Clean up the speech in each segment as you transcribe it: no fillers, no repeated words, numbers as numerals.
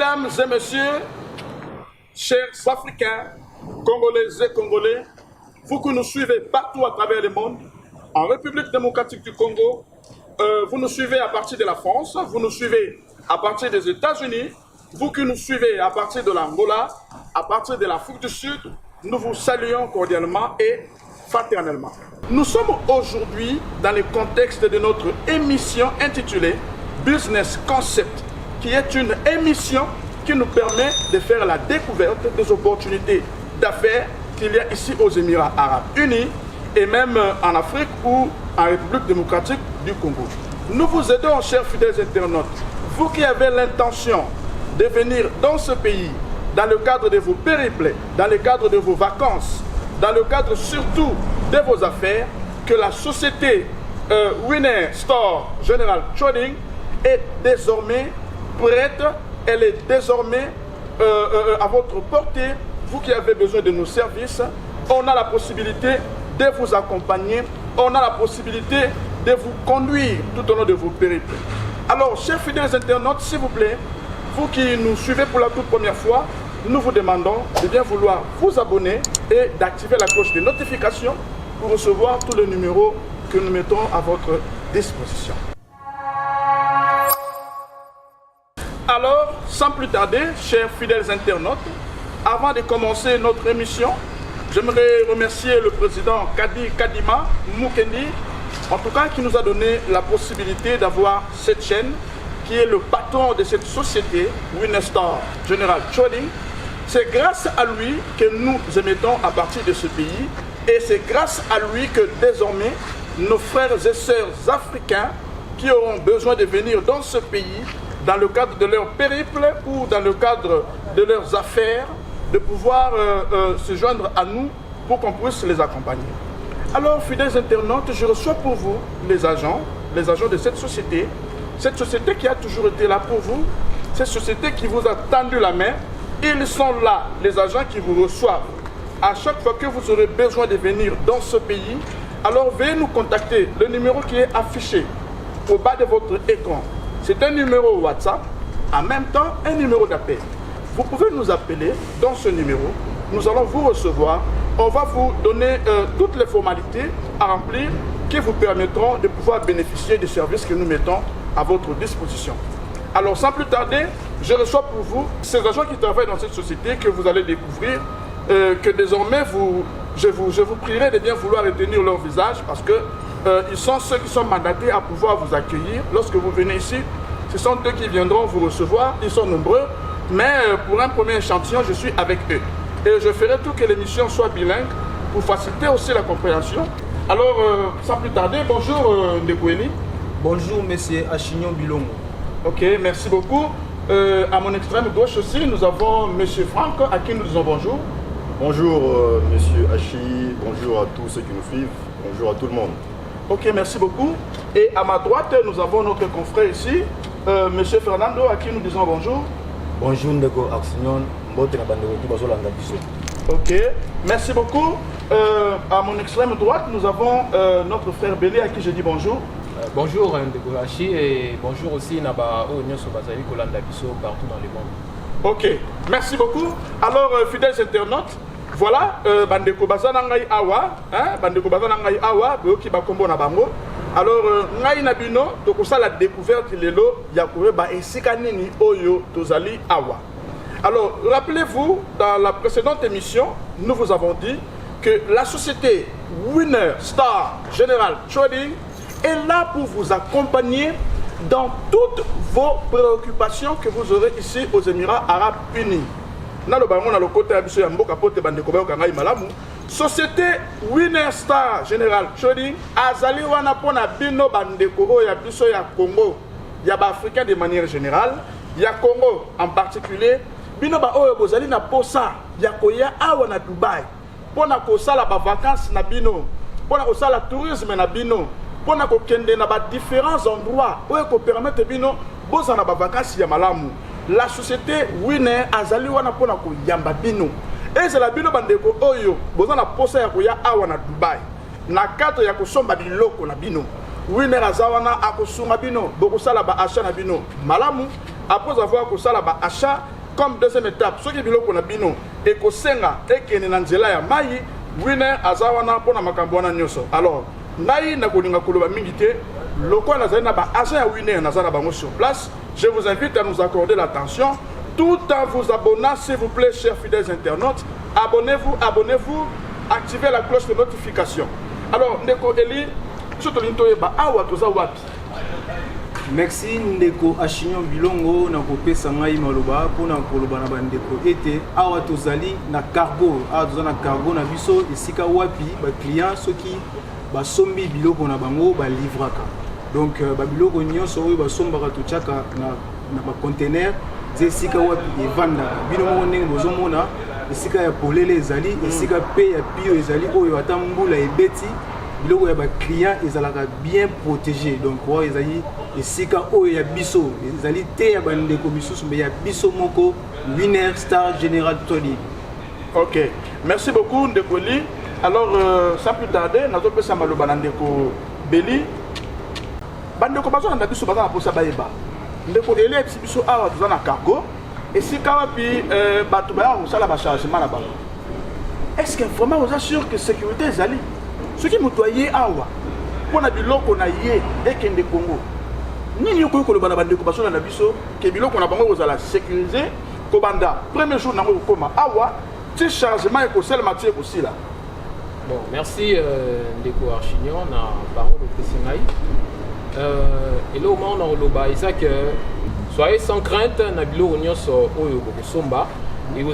Mesdames et messieurs, chers Africains, Congolais et Congolais, vous que nous suivez partout à travers le monde, en République démocratique du Congo, vous nous suivez à partir de la France, vous nous suivez à partir des États-Unis, vous qui nous suivez à partir de l'Angola, à partir de l'Afrique du Sud, nous vous saluons cordialement et fraternellement. Nous sommes aujourd'hui dans le contexte de notre émission intitulée Business Concept, qui est une émission qui nous permet de faire la découverte des opportunités d'affaires qu'il y a ici aux Émirats Arabes Unis et même en Afrique ou en République démocratique du Congo. Nous vous aidons, chers fidèles internautes, vous qui avez l'intention de venir dans ce pays, dans le cadre de vos périples, dans le cadre de vos vacances, dans le cadre surtout de vos affaires, que la société Winner Star General Trading est désormais prête, elle est désormais à votre portée. Vous qui avez besoin de nos services, on a la possibilité de vous accompagner, on a la possibilité de vous conduire tout au long de vos périples. Alors, chers fidèles internautes, s'il vous plaît, vous qui nous suivez pour la toute première fois, nous vous demandons de bien vouloir vous abonner et d'activer la cloche de notification pour recevoir tous les numéros que nous mettons à votre disposition. Alors, sans plus tarder, chers fidèles internautes, avant de commencer notre émission, j'aimerais remercier le président Kadi Kadima Mukendi, en tout cas qui nous a donné la possibilité d'avoir cette chaîne, qui est le patron de cette société, Winner Star General Trading. C'est grâce à lui que nous émettons à partir de ce pays, et c'est grâce à lui que désormais nos frères et sœurs africains qui auront besoin de venir dans ce pays, dans le cadre de leur périple ou dans le cadre de leurs affaires, de pouvoir se joindre à nous pour qu'on puisse les accompagner. Alors, fidèles internautes, je reçois pour vous les agents de cette société qui a toujours été là pour vous, cette société qui vous a tendu la main. Ils sont là, les agents qui vous reçoivent. À chaque fois que vous aurez besoin de venir dans ce pays, alors veuillez nous contacter. Le numéro qui est affiché au bas de votre écran, c'est un numéro WhatsApp, en même temps un numéro d'appel. Vous pouvez nous appeler dans ce numéro, nous allons vous recevoir, on va vous donner toutes les formalités à remplir qui vous permettront de pouvoir bénéficier des services que nous mettons à votre disposition. Alors sans plus tarder, je reçois pour vous ces agents qui travaillent dans cette société que vous allez découvrir, que désormais je vous prierai de bien vouloir retenir leur visage parce que ils sont ceux qui sont mandatés à pouvoir vous accueillir. Lorsque vous venez ici, ce sont eux qui viendront vous recevoir, ils sont nombreux, mais pour un premier échantillon, je suis avec eux. Et je ferai tout que l'émission soit bilingue pour faciliter aussi la compréhension. Alors, sans plus tarder, bonjour Ndekoueli. Bonjour monsieur Achignon Bilongo. Ok, merci beaucoup. À mon extrême gauche aussi, nous avons monsieur Franck, à qui nous disons bonjour. Bonjour monsieur Hachi, bonjour à tous ceux qui nous suivent, bonjour à tout le monde. Ok, merci beaucoup. Et à ma droite, nous avons notre confrère ici, monsieur Fernando, à qui nous disons bonjour. Bonjour Ndeko Achignon, mbote na bandeko tout bazolanda biso. Ok, merci beaucoup. À mon extrême droite, nous avons notre frère Bélé, à qui je dis bonjour. Bonjour Ndeko Hachi et bonjour aussi Naba Onyoso Bazali Kolanda Biso partout dans le monde. Ok, merci beaucoup. Alors, fidèles internautes, voilà, Bandeko Bazanangai Awa, Bandeko Bazanangai Awa, Boki Bakombo Nabango. Alors, Ngai Nabino, Tokosa la découverte Lelo, Yakoué Ba Esikanini Oyo Tozali Awa. Alors, rappelez-vous, dans la précédente émission, nous vous avons dit que la société Winner Star General Trading est là pour vous accompagner dans toutes vos préoccupations que vous aurez ici aux Émirats Arabes Unis. Société Winner Star General Trading azali wana pona bino bandeko oya biso ya Congo, ya ba africain de manière générale, ya Congo en particulier, bino ba oyo bozali na posa ya koya awa na Dubai, pona kosala ba vacances na bino, pona kosala tourisme na bino, pona kokende na ba différents endroits oyo ko permettre bino boza na ba vacances ya malamu. La société Winner azali wana pona ko yamba bino. Et c'est la bino bandeko oyo boza na posa ya koya awa na Dubai. Na cadre ya kosomba biloko na bino. Winner azawana akosunga bino, bokosala ba achat na bino malamu. Après avoir kosala ba achat, comme deuxième étape soki biloko na bino ekosenga ekende na nzela ya mai winner aza wana mpona makambo wana nyonso. Alors ngai nakolinga koloba mingi te lokola nazali na baagent ya winner naza na bango sur place. Je vous invite à nous accorder l'attention tout en vous abonnant, s'il vous plaît, chers fidèles internautes. Abonnez-vous, abonnez-vous, activez la cloche de notification. Alors ndeko Eli awa toza wapi? Merci ndeko Achinyon Bilongo na kopesa ngai maloba pona koloba na bandeko ete awa tozali na cargo, awa toza na cargo na biso esika wapi ba client soki ba sombi biloko na bango ba livraka. Donc ba biloko nyonso oyo ba sombaka tochaka na ba container esika wapi evanda bino mo ndenge bozomona esika ya polele ezali esika pe ya pio ezali oyo ata mbula ebeti biloko ya ba client ezalaka bien protégé. Donc wa ezali esika oyo ya biso ezali te ya bandeko bisusu mais ya biso moko Winner Star General Tony. Ok, merci beaucoup ndeko Eli. Alors sans plus tarder nazo pesa maloba na ndeko Beli bandeko bazo na biso baza na posa bayeba ndeko Eli biso awa toza na cargo esika wapi bato baya kosala ba chargement na bango. Est-ce que vraiment vous êtes sûr que sécurité ezali soki moto aye awa mpona biloko na ye ekende Congo nini yokoki koloba na bandeko basola na biso ke biloko na bango kozala sécurisé kobanda premier jour nango kokoma awa ti chargement ekosalema ti ekosila? Bon, merci ndeko Achinyon na parole opesi ngai. Et là au moment on loba que soyez sans crainte na biloko nyonso oyo bokosomba. Il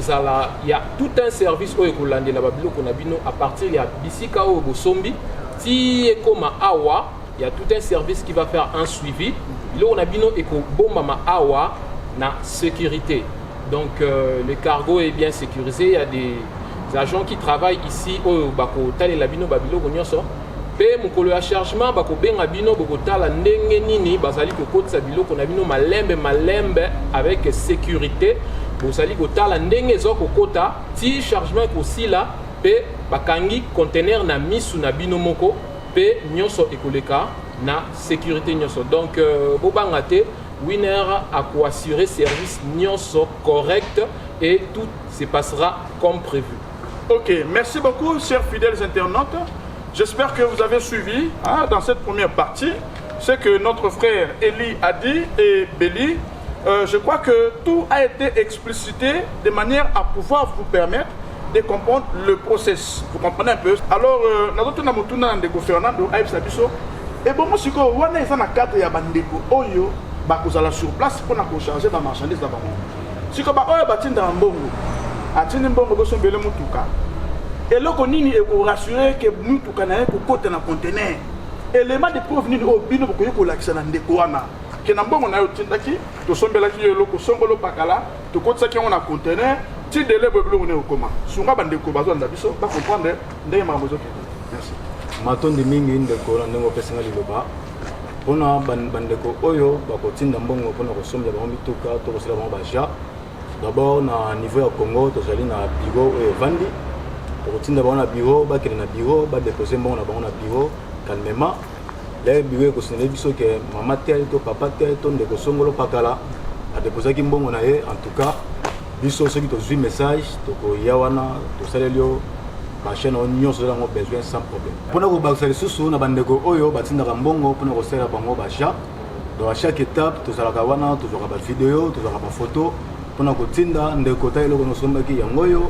y a tout un service oyo kolandela ba biloko na bino à partir ya bisika oyo bosombi ti ekoma awa. Il y a tout un service qui va faire un suivi. Biloko na bino eko bomba ma awa na sécurité. Donc le cargo est bien sécurisé. Il y a des agents qui travaillent ici oyo bako talela bino ba biloko nyonso. Pe mokolo ya chargement bako benga bino boko tala ndenge nini bazali kokotisa biloko na bino malembe avec sécurité. Bozali kotala ndenge ezoko kokota ti chargement kosila pe bakangi conteneur na misu na bino moko pe nyonso ekoleka na sécurité nyonso. Donc bobanga te Winner a ko assurer service nyonso correct et tout se passera comme prévu. Ok, merci beaucoup chers fidèles internautes. J'espère que vous avez suivi dans cette première partie ce que notre frère Eli a dit et Beli. Je crois que tout a été explicité de manière à pouvoir vous permettre de comprendre le process. Vous comprenez un peu? Alors, nous avons dit que Fernando a Sabiso. Et bon, moi, je suis dans le cadre de Bandeko Oyo, vous allez sur place pour nous charger la marchandise d'abord. Si vous avez un bongo, vous avez un bongo, et là, on est rassuré que nous avons côté dans conteneur. Élément de preuve ni au bino ko yeko lakisa na ndeko wana. Ke na mbongo na yo tindaki, to sombela ki yo loko songolo pakala, to kotsa ki on a conteneur, ti délai beblo on est au coma. Sunga bandeko bazo nda biso ba comprendre ndenge mabozo ke. Merci. Matonde mingi ndeko na ndenge pesinga liloba. Pona bandeko oyo bakotinda mbongo pona ko sombela ba mituka to ko sala ba baja. D'abord na niveau ya Congo to zali na bureau oyo vandi. Routine d'abord na bureau, ba kele na bureau, ba déposer bon na bureau calmement. Les bureaux ko sene biso ke maman tel to papa tel to ndeko songolo pakala a déposer ki mbongo na ye. En tout cas, biso ceux qui to suit message to ko yawana to salelio ba chaîne on nyonso la ngo besoin sans problème. Pona ko ba sala susu na bandeko oyo batinda ka mbongo pona ko sala bango ba ja. Donc à chaque étape to sala ka wana to zora ba vidéo, to zora ba photo pona ko tinda ndeko ta eloko no somba ki yango yo.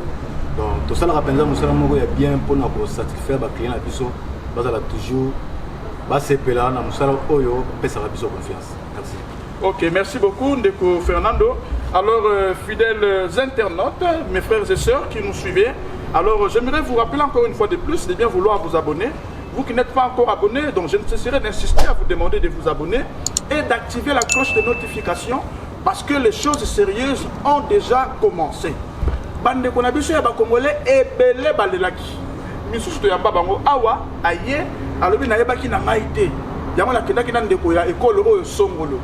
Donc tout ça, la peine de est bien pour nous satisfaire les clients. Nous allons toujours passer là, nous allons faire confiance. Merci. Ok, merci beaucoup, Ndeko Fernando. Alors, fidèles internautes, mes frères et sœurs qui nous suivez, alors j'aimerais vous rappeler encore une fois de plus de bien vouloir vous abonner. Vous qui n'êtes pas encore abonnés, donc je ne cesserai d'insister à vous demander de vous abonner et d'activer la cloche de notification parce que les choses sérieuses ont déjà commencé. Bande ko na biso ya ba Congolais ebele balelaki misusu to yamba bango awa aye alobi na yebaki na ngai te yango na kendaki na ndeko ya ekolo oyo songolo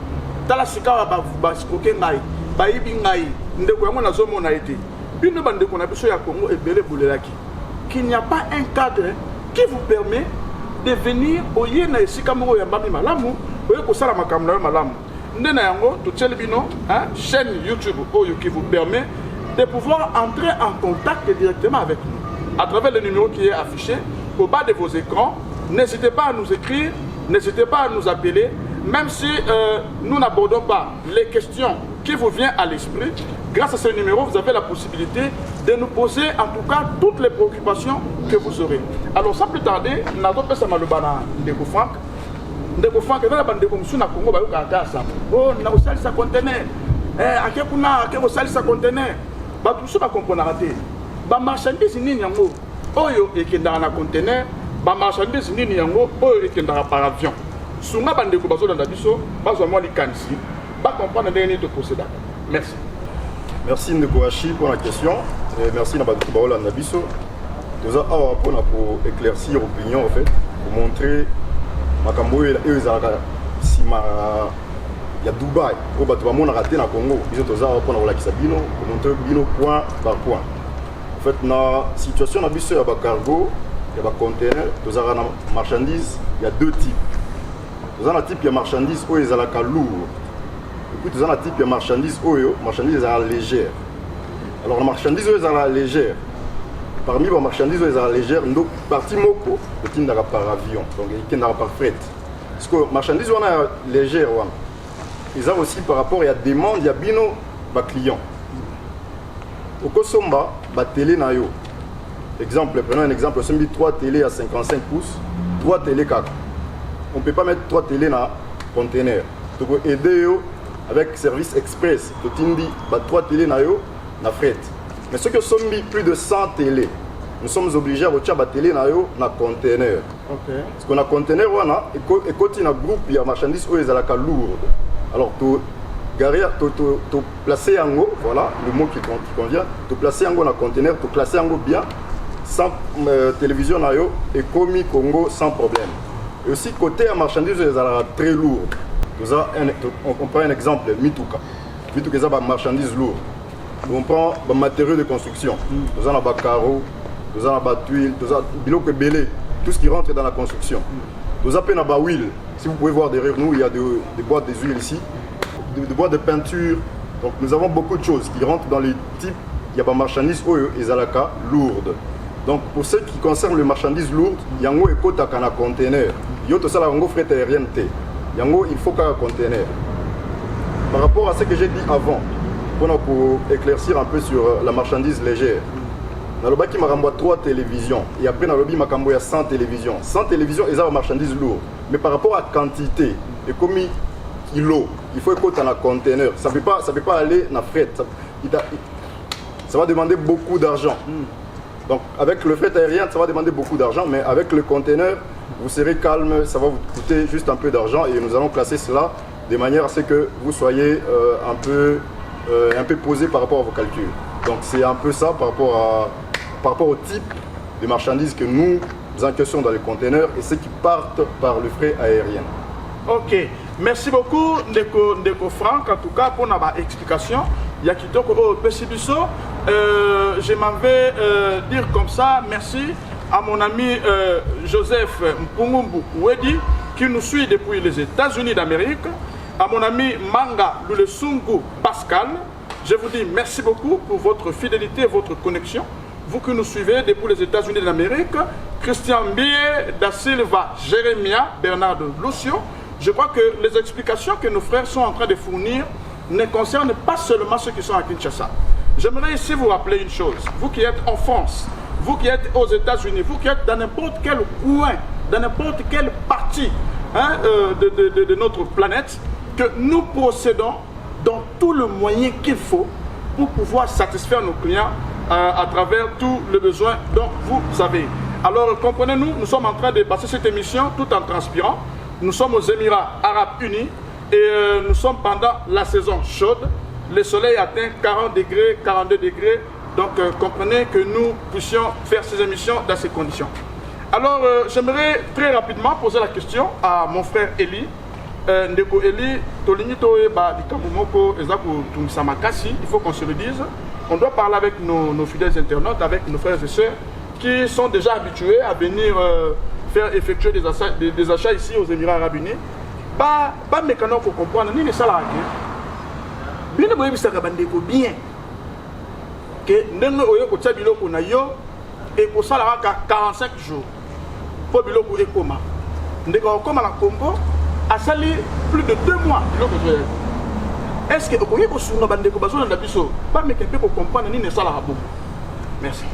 tala sika ba skoke ngai bayibi ngai ndeko yango nazomona ete bino bandeko na biso ya Congo ebele bolelaki qu'il n'y a pas un cadre qui vous permet de venir oye na esika moko ya mbami malamu oye ko sala makambo na malamu chaîne YouTube qui vous permet de pouvoir entrer en contact directement avec nous à travers le numéro qui est affiché au bas de vos écrans. N'hésitez pas à nous écrire, n'hésitez pas à nous appeler, même si nous n'abordons pas les questions qui vous viennent à l'esprit. Grâce à ce numéro, vous avez la possibilité de nous poser en tout cas toutes les préoccupations que vous aurez. Alors sans plus tarder, nous avons fait Ndeko Frank. Ndeko Frank, nous avons fait un Congo, oh, nous avons fait un conteneur. Akekuna, akeko salisa conteneur. Tout ça va comprendre. Les marchandises sont dans un conteneur. Les marchandises sont par avion. Si vous avez des choses dans la vie, vous avez comprendre les procédures. Merci. Merci Ndeko Hachi pour la question. Et merci Nabadou Baola Nabiso. Nous avons pour éclaircir l'opinion en fait, pour montrer Makambo et Sima. Il y a Dubaï, où tu vas rater dans le Congo. Ils ont tous pour montrer Bino point par point. En fait, dans la situation, il y a des cargo, il y a des conteneurs, il y a des marchandises, il y a deux types. Il y a un type de marchandises où ils sont lourds. Et puis, il y a un type de marchandises où les marchandises sont légères. Alors, les marchandises où ils sont légères, parmi les marchandises où ils sont légères, nous partie moko, ils sont par avion, donc ils sont par fret. Parce que les marchandises où ils sont légères, ils ont aussi par rapport à la demande, il y a bino les clients. Au Kosomba, la télé na yo. Exemple, prenons un exemple, on a 3 télé à 55 pouces, 3 télé 4. On ne peut pas mettre 3 télé dans le conteneur. Donc, aider avec service express, tu dis 3 télé na yo, na fret. Mais ceux qui sont mis plus de 100 télé, nous sommes obligés à retirer la télé na yo na conteneur. Okay. Parce qu'on a conteneur, et quand il y a un groupe, il y a marchandises où ils sont lourdes. Alors, tu placer en haut, voilà le mot qui convient, tu placer en haut dans le conteneur, tu placer en haut bien, sans télévision et commis Congo sans problème. Et aussi, côté à marchandises, ils sont très lourds. On prend un exemple, Mituka. Mituka, c'est une marchandise lourde. On prend des matériaux de construction. Nous avons des carreaux, nous avons des tuiles, nous avons des belés, tout ce qui rentre dans la construction. Nous avons des huiles. Si vous pouvez voir derrière nous, il y a des boîtes de huiles ici, des boîtes de peinture. Donc nous avons beaucoup de choses qui rentrent dans les types. Il y a des marchandises lourdes. Donc pour ce qui concerne les marchandises lourdes, il y a un conteneur. Il y a un fret aérien. Il faut un conteneur. Par rapport à ce que j'ai dit avant, pour éclaircir un peu sur la marchandise légère, dans le bas qui m'a 3 télévisions et après dans le bas il y a 100 télévisions. 100 télévisions, ils ont des marchandises lourdes. Mais par rapport à la quantité, et comme kilo, il faut écouter dans le conteneur. Ça ne peut pas aller dans le fret. Ça va demander beaucoup d'argent. Donc avec le fret aérien, ça va demander beaucoup d'argent, mais avec le conteneur, vous serez calme, ça va vous coûter juste un peu d'argent et nous allons placer cela de manière à ce que vous soyez un peu posé par rapport à vos calculs. Donc c'est un peu ça par rapport au type de marchandises que nous encaissons dans les conteneurs et ceux qui partent par le fret aérien. Ok, merci beaucoup Ndeko Frank, en tout cas pour notre explication. Je m'en vais dire comme ça, merci à mon ami Joseph Mpungumbu Wedi qui nous suit depuis les États-Unis d'Amérique, à mon ami Manga Lulesungu Pascal. Je vous dis merci beaucoup pour votre fidélité et votre connexion. Vous qui nous suivez depuis les États-Unis d'Amérique, Christian Mbie, Da Silva, Jérémia, Bernard Lucio. Je crois que les explications que nos frères sont en train de fournir ne concernent pas seulement ceux qui sont à Kinshasa. J'aimerais ici vous rappeler une chose. Vous qui êtes en France, vous qui êtes aux États-Unis, vous qui êtes dans n'importe quel coin, dans n'importe quelle partie de notre planète, que nous procédons dans tout le moyen qu'il faut pour pouvoir satisfaire nos clients à travers tous les besoins dont vous avez. Alors comprenez-nous, nous sommes en train de passer cette émission tout en transpirant. Nous sommes aux Émirats Arabes Unis et nous sommes pendant la saison chaude. Le soleil atteint 40 degrés, 42 degrés. Donc comprenez que nous puissions faire ces émissions dans ces conditions. Alors j'aimerais très rapidement poser la question à mon frère Eli. Ndeko Eli, il faut qu'on se le dise. On doit parler avec nos fidèles internautes, avec nos frères et sœurs qui sont déjà habitués à venir faire effectuer des achats ici aux Émirats Arabes Unis. ba mécano pour comprendre ni ça là que bien boye bisaka bandeko bien que ndenge oyo ko tia biloko na yo et ko sala ka 45 jours pour biloko ekoma ndeko koma na Congo a sali plus de 2 mois biloko zo est-ce que okoye ko sunga bandeko bazona na biso ba mécano pour comprendre ni ça là bon merci.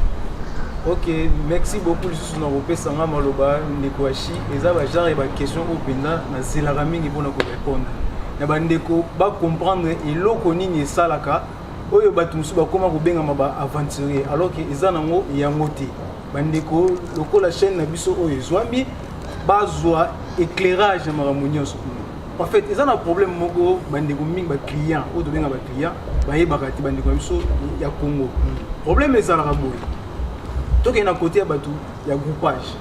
Ok, merci beaucoup sur nos repères maloba ndekwashi eza ba genre ba question openda na zelaka mingi pona ko répondre na bandeko ba comprendre eloko nini esalaka oyo bato musu bakoma ko benga ba aventurier alors que eza nango yango te bandeko lokola chaîne na biso oyo zwambi bazwa éclairage na maramunyoso en fait eza na problème moko bandeko mingi ba client o to benga ba client ba yebaka ti bandeko biso ya Congo problème ezalaka boye toke na côté ya batu ya groupage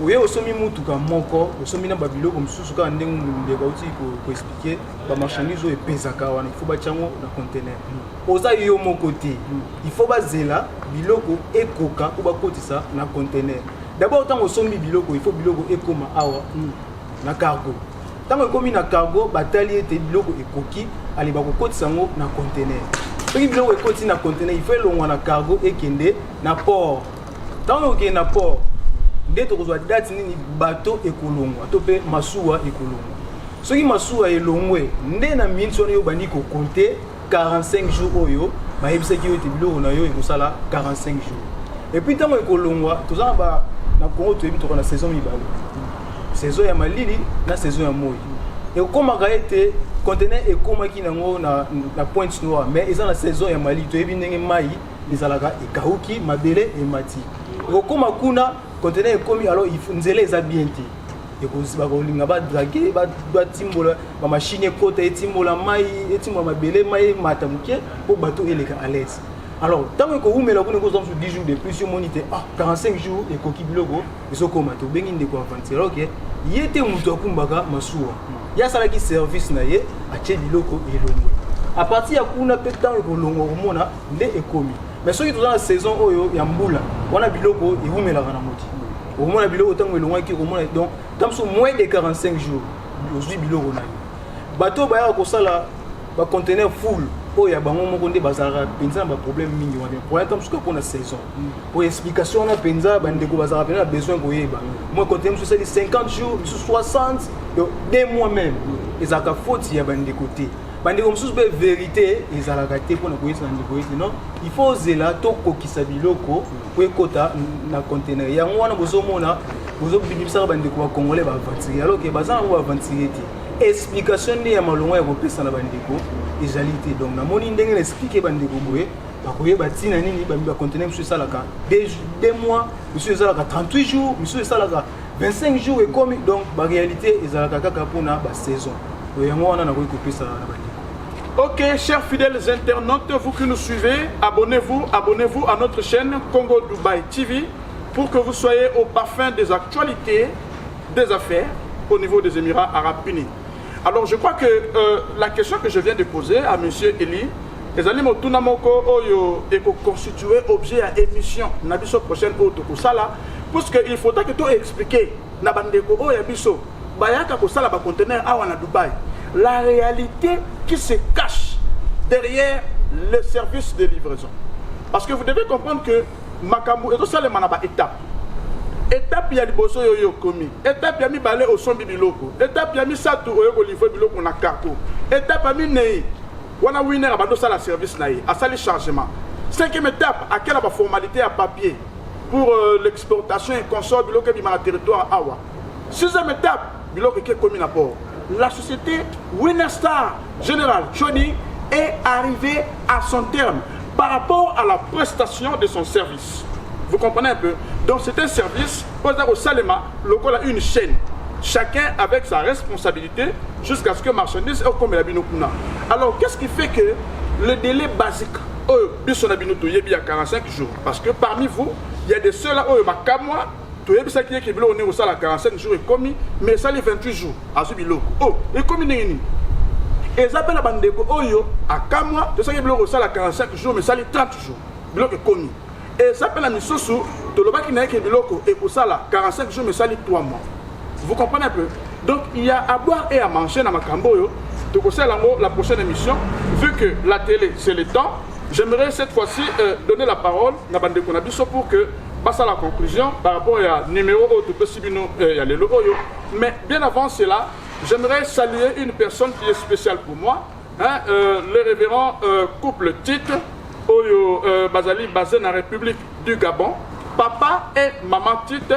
oye osomi mutuka moko osomi na babiloko mususu ka ndenge ndeko uti ko expliquer ba marchandise oyo epezaka wana il faut ba chango na conteneur oza yo moko te il faut ba zela biloko ekoka ko ba kotisa na conteneur d'abord tant osomi biloko il faut biloko ekoma awa na cargo tant ekomi na cargo batali ete biloko ekoki ali ba kokotisa ngo na conteneur soki biloko ekoti na conteneur il faut longwa na cargo ekende na port. Tant que na port, dès que vous avez date ni bateau ekolongwa, to pe masuwa ekolongwa. Ce qui masuwa elongwe, ndé na minso yo bandi ko compter 45 jours oyo, ba yebisa ki yo te biloko na yo ekosala 45 jours. Et puis tant ekolongwa, to za ba na Congo to yebi to na saison mibale. Saison ya malili na saison ya moi. Et comme ka été conteneur ekomaki nango na Pointe Noire, mais ils ont la saison ya Mali to yebi ndenge mai ezalaka ekauki mabele et mati. Okoma kuna conteneur ekomi alors il faut nzela eza bien te ekoziba kolinga ba draguer ba timbola ba machine ekota etimbola mai etimbola mabele mai mata muke pour bateau eleka à l'aise. Alors tant que vous mettez la kuna ko sur 10 jours de plus sur monité 45 jours et koki biloko ezokoma to bengi ndeko avancer alors que yete mutu akumbaka masuwa ya sala ki service na ye ache biloko elongwe à partir ya kuna pe tant ko longo komona nde ekomi. Mais ceux qui sont dans la saison oyo ya mbula wana biloko ehumelaka na moti omona biloko tango elongwaki komona donc tam so moins de 45 jours ozwi biloko na yo bateau bayaka kosala ba conteneur full oyo ya bango moko nde bazalaka penza ba problème mingi wana pour tam suka pona saison pour explication na penza bandeko bazalaka penza besoin koyeba moi conteneur so sali 50 jours 60 2 mois même ezaka faute ya bandeko te bandeko mususu be vérité ezalaka te pona koyesa ndeko ete non il faut zela to kokisa biloko po ekota na conteneur yango wana bozomona bozobibisa bandeko ba congolais ba avancer alors que bazana ba avancer te explication ne ya malongo ya kopesa na bandeko ezali te donc na moni ndenge na expliquer bandeko boye bakoyeba tina nini ba conteneur mususu esalaka 2 mois mususu esalaka 38 jours mususu esalaka 25 jours et comme donc ba réalité ezalaka kaka pona ba saison yango wana na koyi kopesa na bandeko. Ok, chers fidèles internautes, vous qui nous suivez, abonnez-vous à notre chaîne Congo Dubai TV pour que vous soyez au parfum des actualités, des affaires au niveau des Émirats Arabes Unis. Alors je crois que la question que je viens de poser à M. Eli, les aliments Tunamoko Oyo est constitué objet à émission Nabiso prochaine au Tokusala, parce qu'il faudra que tu expliques Nabandeko Oyabiso, Bayaka Kosala ba conteneur à Dubaï. La réalité qui se cache derrière le service de livraison. Parce que vous devez comprendre que Makambu est aussi une étape. Étape, il y a des bossos yo komi. Étape, il y a mis balai au son biloko. Étape, il y a mis ça tout au livre biloko na kako. Étape, il y a mis nei. Wana winner abado ça la service naï. À ça les chargements. 5e étape, à quelle formalité à papier pour l'exportation et consort biloko bi ma territoire awa. 6e étape, biloko qui est commis à bord. La société Winner Star General Choni est arrivée à son terme par rapport à la prestation de son service. Vous comprenez un peu? Donc c'est un service, au Salema, le col a une chaîne. Chacun avec sa responsabilité jusqu'à ce que marchandise est comme la binokuna. Alors qu'est-ce qui fait que le délai basique, il y a 45 jours? Parce que parmi vous, il y a des ceux-là, moi, tout le monde qui est au niveau de 45 jours est commis, mais ça les 28 jours. À ce bilo. Oh, et commis n'est et ça appelle la bande de Oyo à Kamwa, de ça qui est au 45 jours, mais ça les 30 jours. Bilo est commis. Et ça appelle la mission sous, tout le monde qui n'est que bilo et pour ça 45 jours, mais ça les 3 mois. Vous comprenez un peu? Donc il y a à boire et à manger dans Makamboyo. Donc c'est la prochaine émission. Vu que la télé c'est le temps, j'aimerais cette fois-ci donner la parole à Bande Konabiso pour que passe à la conclusion par rapport à numéro mais bien avant cela, j'aimerais saluer une personne qui est spéciale pour moi, hein, le révérend couple Tite, Oyo Bazali basé dans la République du Gabon, papa et maman Tite,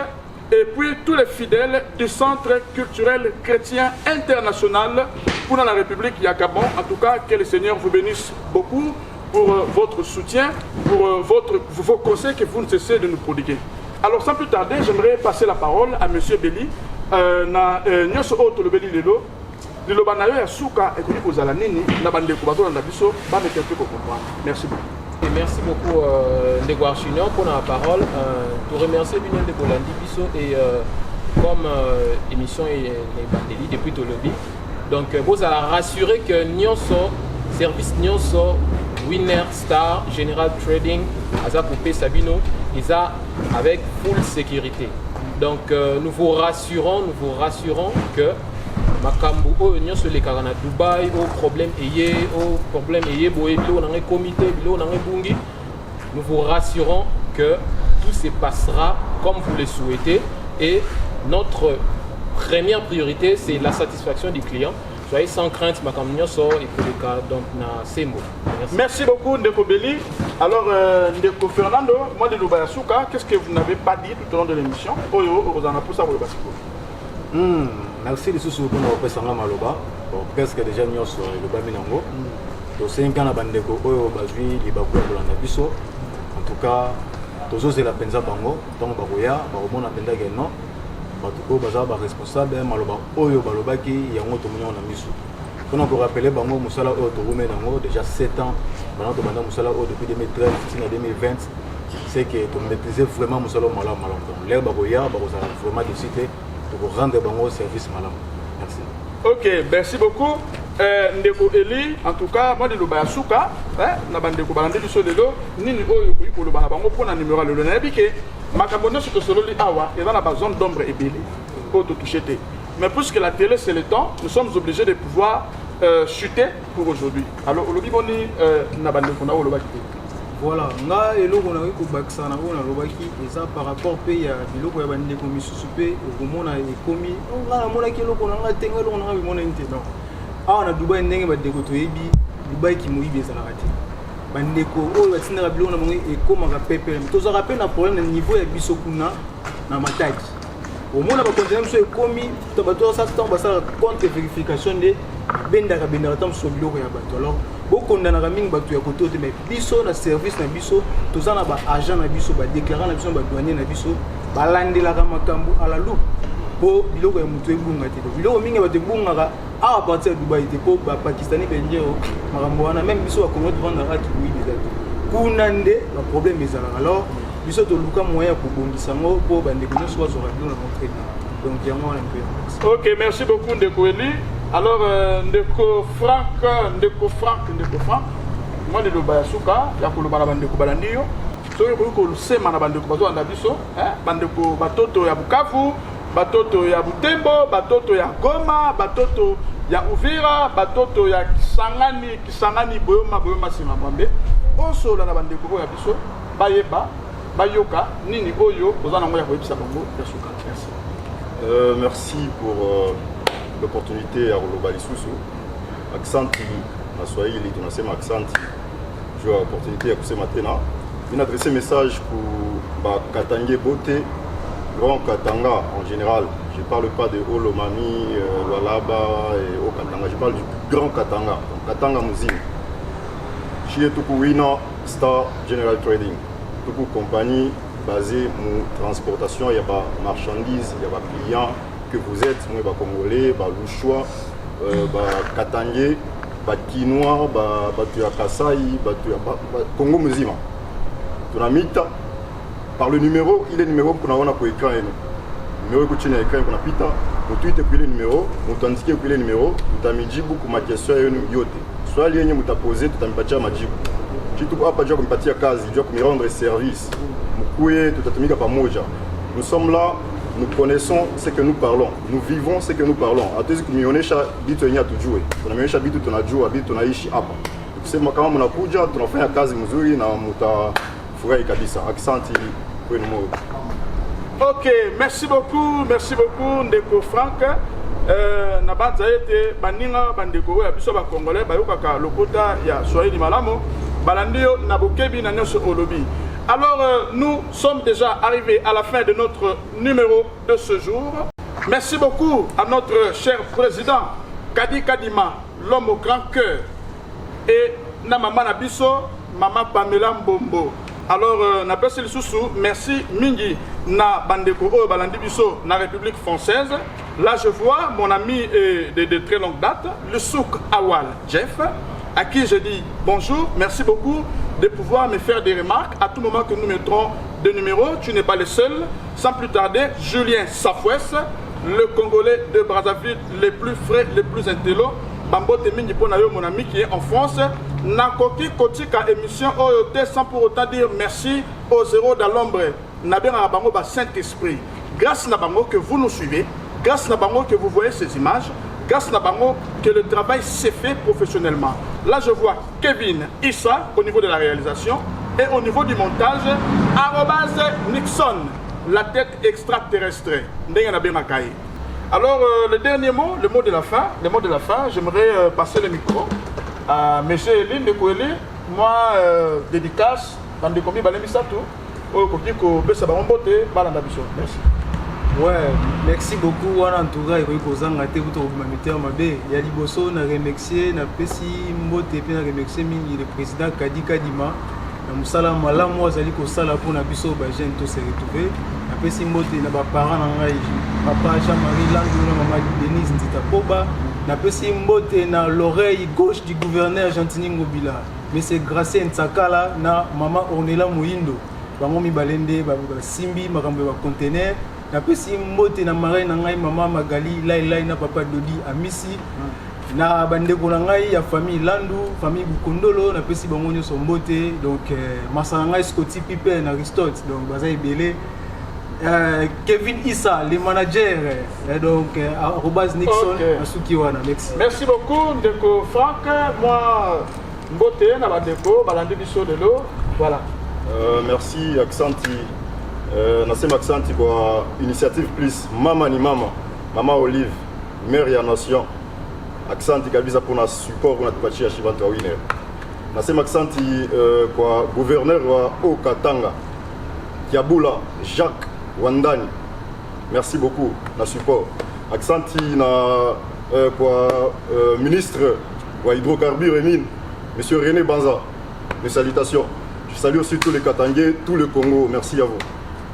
et puis tous les fidèles du Centre culturel chrétien international pour la République du Gabon. En tout cas, que le Seigneur vous bénisse beaucoup pour votre soutien, pour vos conseils que vous ne cessez de nous prodiguer. Alors sans plus tarder, j'aimerais passer la parole à M. Belly. Nyoso Oto le Belly Lelo, Lelo Banayo ya Souka et Kuni Kozala Nini, Nabande Kubato Nandabiso, va me quelques pour comprendre. Merci beaucoup. Et merci beaucoup Ndeko Archignon pour la parole. Pour remercier Bino Ndeko Landi Biso et comme émission et Bandeli depuis Tolobi. Donc vous allez rassurer que Nyonso, service Nyonso, Winner, Star, General Trading, Aza Poupé Sabino, ils a avec full sécurité. Donc nous vous rassurons que Makambu, Union sur les Karana Dubaï, au problème Boé, on a un comité, on a un bungi. Nous vous rassurons que tout se passera comme vous le souhaitez et notre première priorité c'est la satisfaction du client. Soyez sans crainte, Makambu sort et que le cas donc na ces mots. Merci beaucoup Ndeko Belly. Alors Ndeko Fernando, moi de Lubayasuka, qu'est-ce que vous n'avez pas dit tout au long de l'émission? Oyo, vous en avez pour ça pour le basiko. Merci de ce soutien pour nous présenter Maloba. Presque déjà nous sommes le Baminango. Donc 5 ans la bande ko oyo bazui libaku ya biso. En tout cas, tozo c'est la penza bango, donc bakoya, bakomona penda geno. Batuko baza ba responsable Maloba oyo balobaki yango to munya na miso. On a rappelé bango musala oyo to rumé nango déjà 7 ans. Maintenant to banda musala oyo depuis 2013 jusqu'à 2020. C'est que to maîtriser vraiment musala malam. Donc l'air bakoya bakozala vraiment décider pour rendre bon service malam. Merci. Ok, merci beaucoup. Ndeko Eli, en tout cas, moi de Lubayasuka, na bandeko balande biso lelo, nini oyo ko yiko lobana bango pona numéro le na bike, makabonne sur solo li awa, et dans la zone d'ombre et belé, pour te toucher. Mais puisque la télé c'est le temps, nous sommes obligés de pouvoir chuter pour aujourd'hui. Alors, olobi boni na bandeko na olobaki. Voilà, nga eloko na ko bakisa na ona lobaki eza par rapport pe ya biloko ya bande ko misusu pe okomona ekomi nga na mona ki eloko na nga tenga eloko na nga bimona inte non awa na Dubai ndenge bande ko toyebi Dubai ki moyibi ezala kati bande ko oyo batinda biloko na mongi ekomaka pepe toza rappel na problème na niveau ya biso kuna na mataki omona ba continuer so ekomi to bato ça temps basala compte vérification de bendaka tam so biloko ya bato alors bokondana mingi bato ya koto te mais biso na service na biso tozana ba agent na biso ba déclarant na biso ba douanier na biso balandelaka makambo ala loup po biloko ya mutu ebunga te biloko mingi bato ebungaka à partir de Dubaï te po ba Pakistani benjeo makambo wana même biso ba Congo vendre ati oui déjà kunande ba problème ezala alors biso to luka moyen pour bongisa ngo po bande ko so zo radio na montrer donc yango wana peu. OK, merci beaucoup Ndeko Eli. Alors, Ndeko Frank, moi de Lubayasuka, ya kuluba na bandeko balandiyo. So yoko lusema na bandeko bato na biso, bandeko batoto ya Bukavu, batoto ya Butembo, batoto ya Goma, batoto ya Uvira, batoto ya Kisangani Boyoma sima mwambe. Oso na bandeko ya biso, bayeba, bayoka, nini oyo, ozana ngoya koyebisa bango ya suka. Merci. Merci pour l'opportunité à Roloba Lisusu. Accent na Swahili tunasema accent. J'ai l'opportunité à pousser maintenant. Une adresse message pour Katangé Boté, Grand Katanga en général. Je ne parle pas de Olomami, Walaba et au Katanga. Je parle du Grand Katanga. Donc Katanga Mouzine. Chez Tukuwina Star General Trading. Tuku compagnie basée sur transportation, il y a des marchandises, il y a des clients. Que vous êtes, moi, Congolais, Louchois, Katangé, Kinois, Kasai, Congo Muzima. Tunamita par le numéro, il est le numéro qu'on a pour écran. Le numéro que tu as écran, qu'on a pita, pour tweet puis le numéro, nous indiqué puis le numéro, nous avons dit beaucoup ma question et nous yote. Soit les nous t'a posé, tu as mis pas de magie. Si tu n'as pas de partir à casa, tu dois me rendre service. Nous couiller, tu as mis pas moja. Nous sommes là nous connaissons ce que nous parlons, nous vivons ce que nous parlons. Hatuwezi kumionyesha vitu yenyewe hatujue, tunaonyesha vitu tunajua, vitu tunaishi hapa. Kusema kama mnakuja tunafanya kazi mzuri na mtafurahi kabisa. Asante kwenu moyo. Ok, merci beaucoup Ndeko Franck. Na banza ete baninga bandeko ya biso ba congolais bayokaka lokota ya Swahili malamu balandio na bokebi na nyonso olobi. Alors nous sommes déjà arrivés à la fin de notre numéro de ce jour. Merci beaucoup à notre cher président Kadi Kadima, l'homme au grand cœur, et na maman Nabiso, maman Pamela Mbombo. Alors, na pesi lisusu, merci mingi na bandeko o balandi biso na République française. Là, je vois mon ami de très longue date, le souk Awal Jeff, à qui je dis bonjour, merci beaucoup de pouvoir me faire des remarques à tout moment que nous mettrons des numéros. Tu n'es pas le seul. Sans plus tarder, Julien Safouès, le Congolais de Brazzaville, le plus frais, le plus intello. Bambo Temini Ponayo, mon ami qui est en France. Nakoki Kotika émission OET sans pour autant dire merci au zéro dans l'ombre. Nabien Arabango Saint-Esprit. Grâce à Nabango que vous nous suivez, grâce à Nabango que vous voyez ces images, grâce à Nabango que le travail s'est fait professionnellement. Là, je vois Kevin Issa au niveau de la réalisation et au niveau du montage, @Nixon, la tête extraterrestre. Alors, le dernier mot, le mot de la fin, j'aimerais passer le micro à M. Eline de Koueli. Moi, dédicace, dans des combis, merci. Ouais, merci beaucoup. En tout cas, il faut que y a liboso na remercier na pesi mbote pe na remercier mingi le président Kadi Kadima. Na musala malamu azali ko sala pour na biso ba jeune to se retrouver. Na pesi mbote na ba parents na ngai. Papa Jean-Marie Landu na maman Denise Ndita Poba. Na pesi mbote na l'oreille gauche du gouverneur Gentini Ngobila. Mais c'est Gracien Ntsakala na maman Ornella Muindo. Bango mi balende ba simbi makambo ba conteneur. Na pesi mbote na marraine na ngai mama Magali Lailai na papa Dodi Amisi na bandeko na ngai ya famille Landu, famille Bukondolo na pesi bango nyonso mbote. Donc masa na ngai Scotty Piper na Aristote, donc baza ebele. Kevin Issa, le manager, donc @Nixon Asuki wana. Merci beaucoup Ndeko Franck. Moi mbote na bandeko balandi biso de l'eau. Voilà. Merci Aksanti. Nasema Aksanti kwa initiative plus mama ni mama Olive mère ya nation. Aksanti kabisa pour support unatupatia Shivantu wa winner. Nasema Aksanti kwa gouverneur wa Okatanga Kiabula Jacques Wandani, merci beaucoup na support. Aksanti na kwa ministre wa hydrocarbures et mines monsieur René Banza, mes salutations. Je salue aussi tous les Katangais, tout le Congo, merci à vous.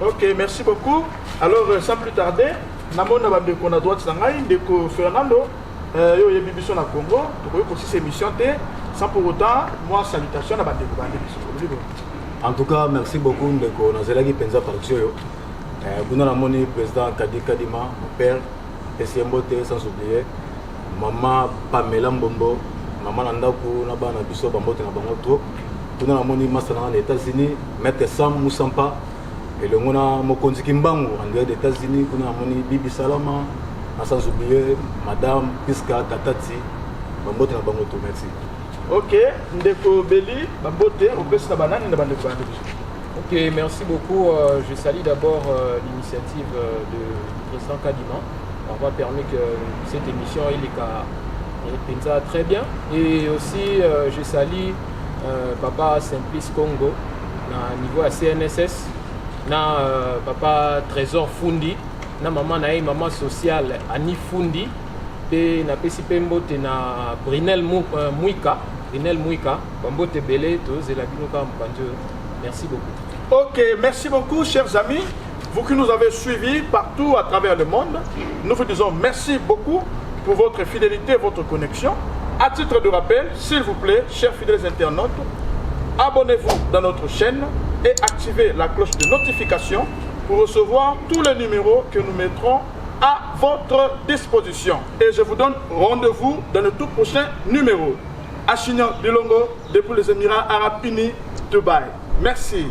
Ok, merci beaucoup. Alors, sans plus tarder, Namona Babeko na droite Sangai, Ndeko Fernando, yo yebibiso na Congo, tu peux aussi ces missions, sans pour autant, moi, salutations à Babeko Babeko. En tout cas, merci beaucoup Ndeko Nazelagi Penza Partio. Kuna Namoni, président Kadi Kadima, mon père, Mbote, sans oublier, maman Pamela Mbombo, maman Nandaku, Nabana Biso, Bambote Nabangoto. Kuna Namoni, Masana aux États-Unis, Maître Sam Moussampa. Et le mona Mokonzi Kimbangu, en dehors des États-Unis, nous avons Bibi Salama, sans oublier Madame Piska Tatati, Bambote na Bangoto, merci. Ok, Ndeko Beli, Bambote, au Pes na Banane, na Bandeko. Ok, merci beaucoup. Je salue d'abord l'initiative du président Kadima, d'avoir permis que cette émission il est très bien. Et aussi, je salue Papa Simplice Congo, à niveau à CNSS. Na papa Trésor Fundi, na maman na maman sociale Annie Fundi, pe na pesi pembote na Brinel Mouika, Bambote Belé, tous et la binoka mpanjo. Merci beaucoup. Ok, merci beaucoup chers amis, vous qui nous avez suivis partout à travers le monde. Nous vous disons merci beaucoup pour votre fidélité, votre connexion. À titre de rappel, s'il vous plaît, chers fidèles internautes, abonnez-vous dans notre chaîne et activez la cloche de notification pour recevoir tous les numéros que nous mettrons à votre disposition. Et je vous donne rendez-vous dans le tout prochain numéro. Achignan Bilongo, depuis les Émirats Arabes Unis, Dubaï. Merci.